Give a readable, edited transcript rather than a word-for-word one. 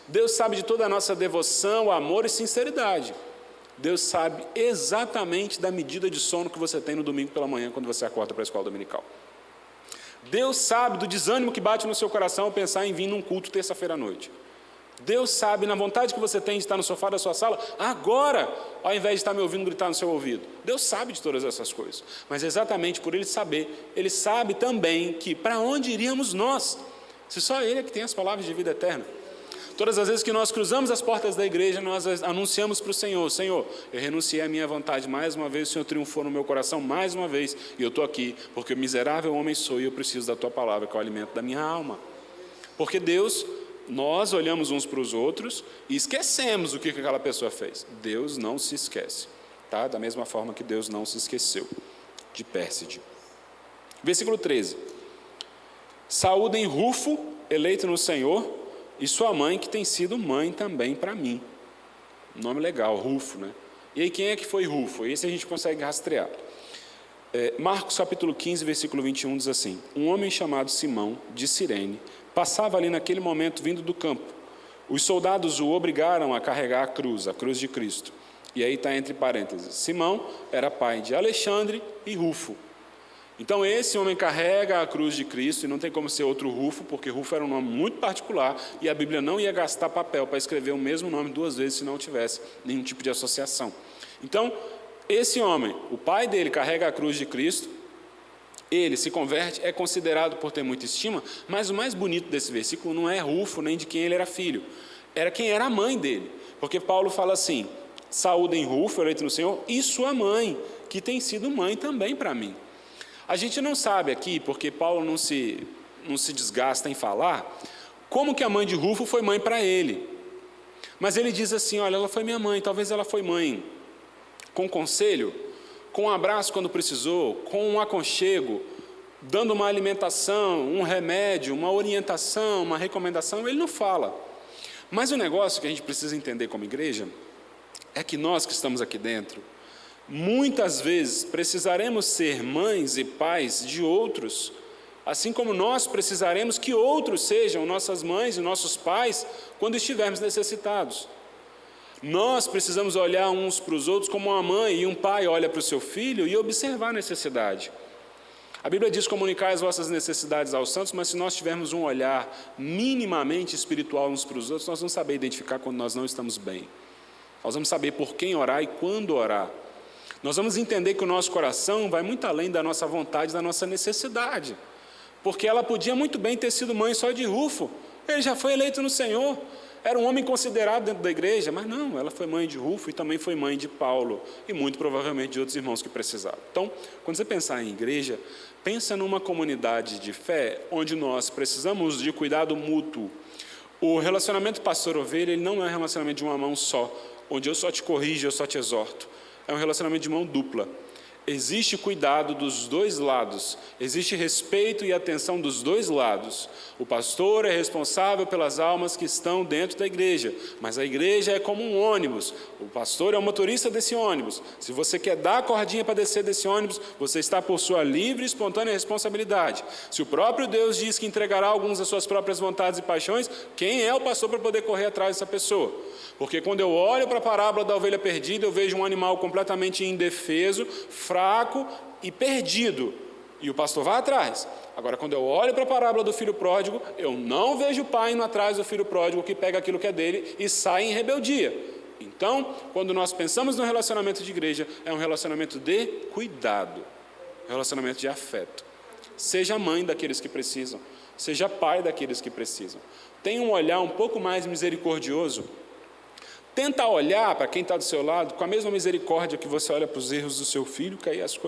Deus sabe de toda a nossa devoção, amor e sinceridade. Deus sabe exatamente da medida de sono que você tem no domingo pela manhã, quando você acorda para a escola dominical. Deus sabe do desânimo que bate no seu coração ao pensar em vir num culto terça-feira à noite. Deus sabe na vontade que você tem de estar no sofá da sua sala, agora, ao invés de estar me ouvindo gritar no seu ouvido. Deus sabe de todas essas coisas, mas exatamente por Ele saber, Ele sabe também que para onde iríamos nós, se só Ele é que tem as palavras de vida eterna. Todas as vezes que nós cruzamos as portas da igreja, nós anunciamos para o Senhor: Senhor, eu renunciei à minha vontade mais uma vez, o Senhor triunfou no meu coração mais uma vez, e eu estou aqui, porque miserável homem sou e eu preciso da Tua palavra, que é o alimento da minha alma. Porque Deus, nós olhamos uns para os outros e esquecemos o que aquela pessoa fez. Deus não se esquece, tá? Da mesma forma que Deus não se esqueceu de Pérside. Versículo 13. Saúdem Rufo, eleito no Senhor, e sua mãe, que tem sido mãe também para mim. Nome legal, Rufo, né? E aí, quem é que foi Rufo? Esse a gente consegue rastrear. Marcos capítulo 15, versículo 21 diz assim: um homem chamado Simão, de Cirene, passava ali naquele momento vindo do campo. Os soldados o obrigaram a carregar a cruz de Cristo. E aí está entre parênteses: Simão era pai de Alexandre e Rufo. Então esse homem carrega a cruz de Cristo, e não tem como ser outro Rufo, porque Rufo era um nome muito particular, e a Bíblia não ia gastar papel para escrever o mesmo nome duas vezes se não tivesse nenhum tipo de associação. Então, esse homem, o pai dele carrega a cruz de Cristo, ele se converte, é considerado por ter muita estima, mas o mais bonito desse versículo não é Rufo, nem de quem ele era filho, era quem era a mãe dele, porque Paulo fala assim: saúdem Rufo, eleito no Senhor, e sua mãe, que tem sido mãe também para mim. A gente não sabe aqui, porque Paulo não se desgasta em falar, como que a mãe de Rufo foi mãe para ele. Mas ele diz assim: olha, ela foi minha mãe, talvez ela foi mãe com conselho, com um abraço quando precisou, com um aconchego, dando uma alimentação, um remédio, uma orientação, uma recomendação. Ele não fala. Mas o negócio que a gente precisa entender como igreja é que nós que estamos aqui dentro, muitas vezes precisaremos ser mães e pais de outros, assim como nós precisaremos que outros sejam nossas mães e nossos pais quando estivermos necessitados. Nós precisamos olhar uns para os outros como uma mãe e um pai olha para o seu filho e observar a necessidade. A Bíblia diz: comunicar as vossas necessidades aos santos, mas se nós tivermos um olhar minimamente espiritual uns para os outros, nós vamos saber identificar quando nós não estamos bem. Nós vamos saber por quem orar e quando orar. Nós vamos entender que o nosso coração vai muito além da nossa vontade, da nossa necessidade. Porque ela podia muito bem ter sido mãe só de Rufo. Ele já foi eleito no Senhor. Era um homem considerado dentro da igreja, mas não, ela foi mãe de Rufo e também foi mãe de Paulo. E muito provavelmente de outros irmãos que precisavam. Então, quando você pensar em igreja, pensa numa comunidade de fé onde nós precisamos de cuidado mútuo. O relacionamento pastor-ovelha, ele não é um relacionamento de uma mão só, onde eu só te corrijo, eu só te exorto. É um relacionamento de mão dupla. Existe cuidado dos dois lados, existe respeito e atenção dos dois lados. O pastor é responsável pelas almas que estão dentro da igreja, mas a igreja é como um ônibus. O pastor é o motorista desse ônibus. Se você quer dar a cordinha para descer desse ônibus, você está por sua livre e espontânea responsabilidade. Se o próprio Deus diz que entregará alguns às suas próprias vontades e paixões, quem é o pastor para poder correr atrás dessa pessoa? Porque quando eu olho para a parábola da ovelha perdida, eu vejo um animal completamente indefeso, fraco e perdido, e o pastor vai atrás. Agora, quando eu olho para a parábola do filho pródigo, eu não vejo o pai indo atrás do filho pródigo que pega aquilo que é dele e sai em rebeldia. Então, quando nós pensamos no relacionamento de igreja, é um relacionamento de cuidado, relacionamento de afeto. Seja mãe daqueles que precisam, seja pai daqueles que precisam. Tenha um olhar um pouco mais misericordioso. Tenta olhar para quem está do seu lado com a mesma misericórdia que você olha para os erros do seu filho, que aí as coisas